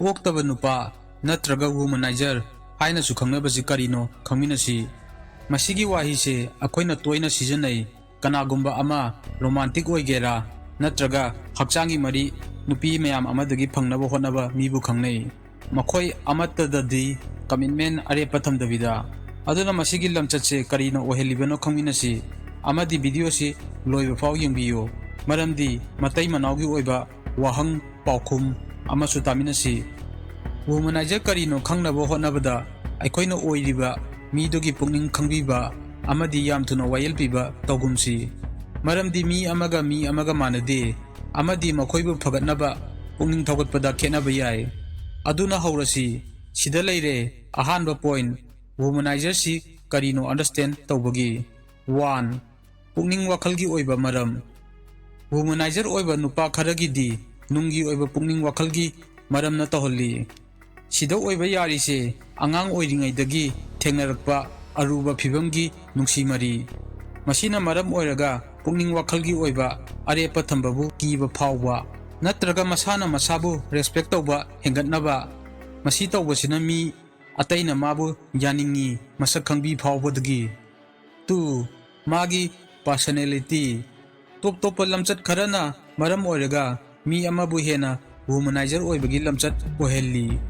Oktaba Nupa natraga Womanizer hainasu khangnabasi karino khangminnasi. Masigi wahise akoina toina sijanai kanagumba ama romantic oigera natraga hakchangi mari nupi mayam amadagi phangnaba honaba mibu khangnai. Makhoi amattadadi commitment arepa thamdabida aduna masigi lamchatse karino ohelibano khangminnasi amadi video si loiba faw yengbiyo maramdi matai manawgi oiba wahang paukhum amasu taminasi. Womanizer karino khangnaba honabada aikoina oiriba midogi pungning khangbiba amadi yam thuna wayel piba tawgumsi maramdi mi amaga manade amadi makhoibu phagatnaba pungning thawgatpada khenaba yai aduna haurasi sida leire ahanba point Womanizer si karino understand tawbagi 1 pungning wakhalgi oiba maram Womanizer oiba nupa kharagi di nungi oiba pungning wakhalgi maram na taholli sida oiba yarise angang oiringaidagi thengnarakpa aruba phibamgi nungsi mari masina maram oiraga pungning wakhalgi oiba arepa thambabu kiba phawba natraga masana masabu respect tawba hengatnaba masi tawbasina mi ataina mabu yaningi masak khangbi phawbadagi 2 magi personality top lamchat kharana maram oiraga mi amabu hena Womanizer oibagi lamchat ohelli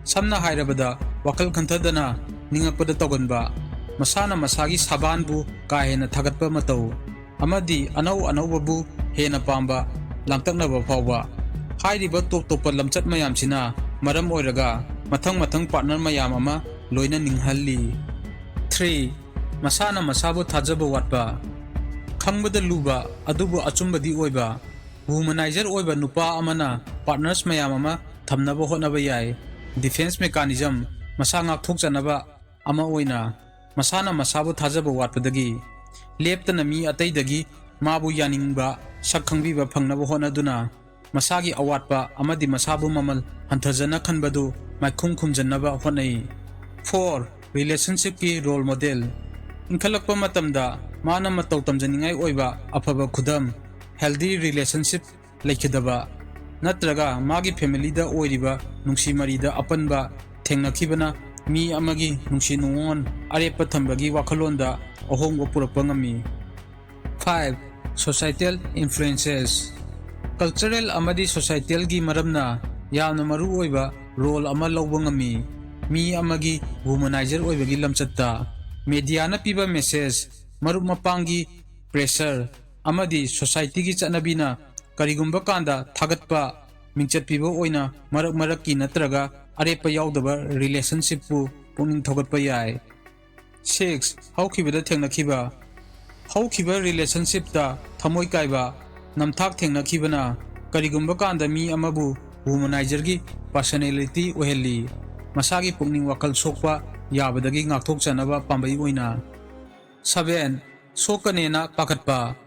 samna hairabada wakal khanthadana ningakpada tawganba masana masagi sabanbu ka hena thagatpa matau amadi anau babu hena pamba langtaknaba phawba hairiba top lamchat mayamsina maram oiraga mathang partner mayam ama loina ninghalli 3 masana masabu thajaba watpa khangbada luba adubu achumbadi oiba Womanizer oiba nupa amana partners mayam ama thamnaba honaba yai defense mechanism masa ngak thokjanaba ama oina masana masabu thajaba watpadagi leptana mi ataidagi mabu yaningba sakhangbiba phangnaba honaduna masagi awatpa amadi masabu mamal hanthajana khanbadu maikhum khumjannaba honai 4 relationship ki role model inkhalakpa matamda mana matau tamjaningai oiba afaba khudam healthy relationship laikhidaba natraga magi family da oiriba nungsi marida apanba thengnakhibana mi amagi nungsi nungon arepa thambagi wakhalonda ahongba purappa ngami 5 societal influences cultural amadi societal gi maramna yamna maru oiba role ama lawba ngami mi amagi Womanizer oibagi lamchatta media na piba message maru mapangi pressure amadi society gi chanabina karigumba kanda thagatpa mingchat piba oina marak ki natraga arepa yaudaba relationship pu pungning thogatpa yai 6 haukibada thengnakhiba haukiba relationship ta thamoi kaiba namthak thengnakhibana karigumba kanda mi amabu Womanizer gi personality ohelli masagi pungning wakal sokpa yabadagi ngakthok chanaba pambai oina 7 sokanena pakatpa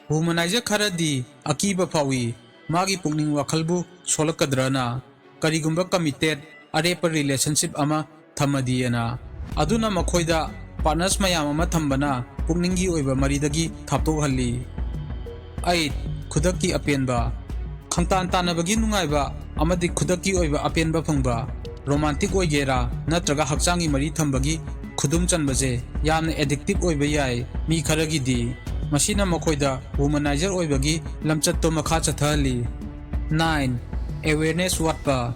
Womanizer kharadi akiba phawi magi pungning wakhalbu solakadrana karigumba committed arepa relationship ama thamadiana aduna makhoida partners mayam ama thambana pungningi oiba maridagi thaptokhalli 8 khudaki apenba khangtan tanabagi nungaiba amadi khudaki oiba apenba phangba romantic oigera natraga hakchangi mari thambagi khudum chanbaje yamna addictive oiba yai mi kharagi di masina makhoida Womanizer oibagi lamchatto makha chathali 9 awareness watpa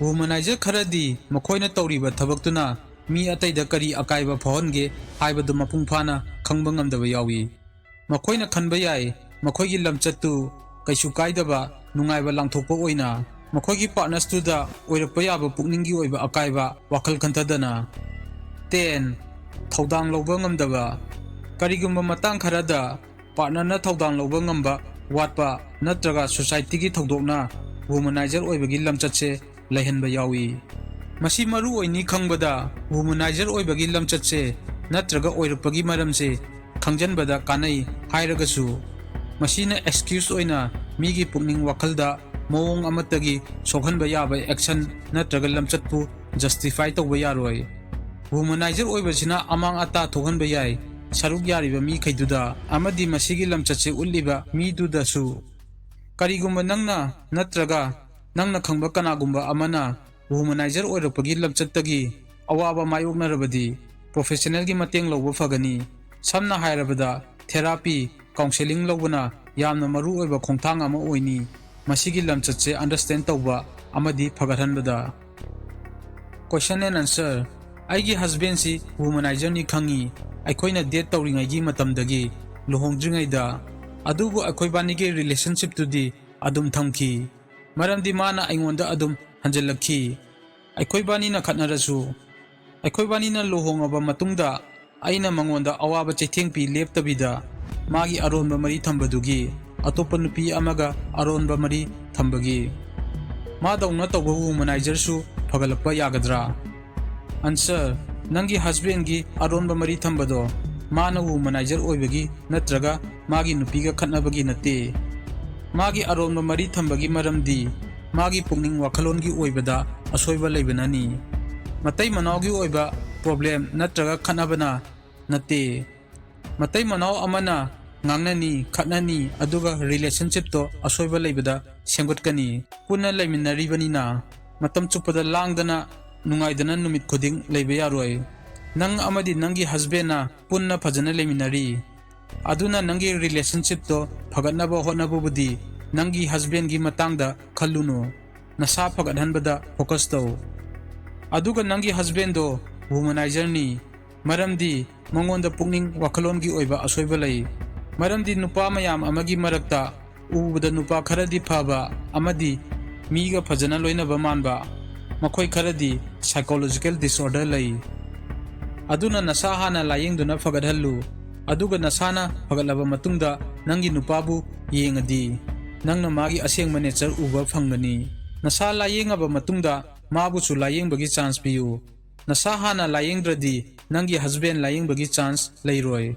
Womanizer kharadi makhoina tawriba thabaktuna mi ataida kari akaiba phonge haibadu mapung phana khangba ngamdaba yawi makhoina khanba yai makhoigi lamchattu kaisu kaidaba nungaiba langthokpa oina makhoigi partners tu da oirapa yaba pukningi oiba akaiba wakhal khanthadana 10 thaudang lawba ngamdaba karigumba matang kharada partner na thaudang lawba ngamba watpa natraga society gi thaudokna Womanizer oibagi lamchatse laihanba yawi masi maru oini khangbada Womanizer oibagi lamchatse natraga oirapagi maramse khangjanbada kanai hairagasu masina excuse oina migi pungning wakhalda mawong amatagi sokhanba yaba action natraga lamchatpu justify tawba yaroi Womanizer oibasina amang ata thohanba yai saruk yariba mi khaiduda amadi masigi lamchatse ulliba mi dudasu karigumba nangna natraga Nangna khangba kanagumba amana womanizer oirapagi lamchattagi awaba mayoknarabadi professional gi mateng lawba fagani. Samna hairabada therapy counselling lawbana yamna maru oiba khongthang ama oini. Masigi lamchatse understand tawba amadi phagathanbada. Question and answer. Aigi husband si womanizer ni khangi. Aikoina date tawringai gi matamdagi luhongdringaida adubu akoi bani ge relationship tudi adum thamki. Maramdi mana aingonda adum hanjalakhi. Aikoi bani na khatnarasu. Aikoi bani na luhongaba matungda aina mangonda awaba chaithengpi leptabida magi aronba mari thambadugi atopa nupi amaga aronba mari thambagi. Ma dauna tawba womanizer su phagalakpa yagadra? Answer. Nangi husband gi aronba mari thambado mana womanizer oibagi natraga magi nupiga khatnabagi nate. Magi aronba mari thambagi maramdi magi pungning wakhalongi oibada asoiba leibanani. Matai manawgi oiba problem natraga khatnabana nate. Matai manaw amana ngangnani khatnani aduga relationship to asoiba leibada senggotkani. Puna leiminaribanina matam chupada langdana nungaidana numit khuding leiba yaroi. Nang amadi nangi husband na punna phajana leiminari. Aduna nangi relationship to phagatnaba hotnabubudi nangi husband gi matangda khallunu. Nasa phagathanbada focus taw. Aduga nangi husband do womanizer ni. Maramdi mangonda pungning wakhalon gi oiba asoiba lei. Maramdi nupa mayam amagi marakta ubada nupa kharadi phaba amadi miga phajana loinaba manba makhoi kharadi psychological disorder lei. Aduna nasa hana layengduna phagathallu. Aduga nasana phagalaba matungda nangi nupabu yengadi nangna magi asengma nature uba phangani. Nasa layengaba matungda mabuchu layengbagi chance piyu. Nasa hana layengdradi nangi husband layengbagi chance leiroi.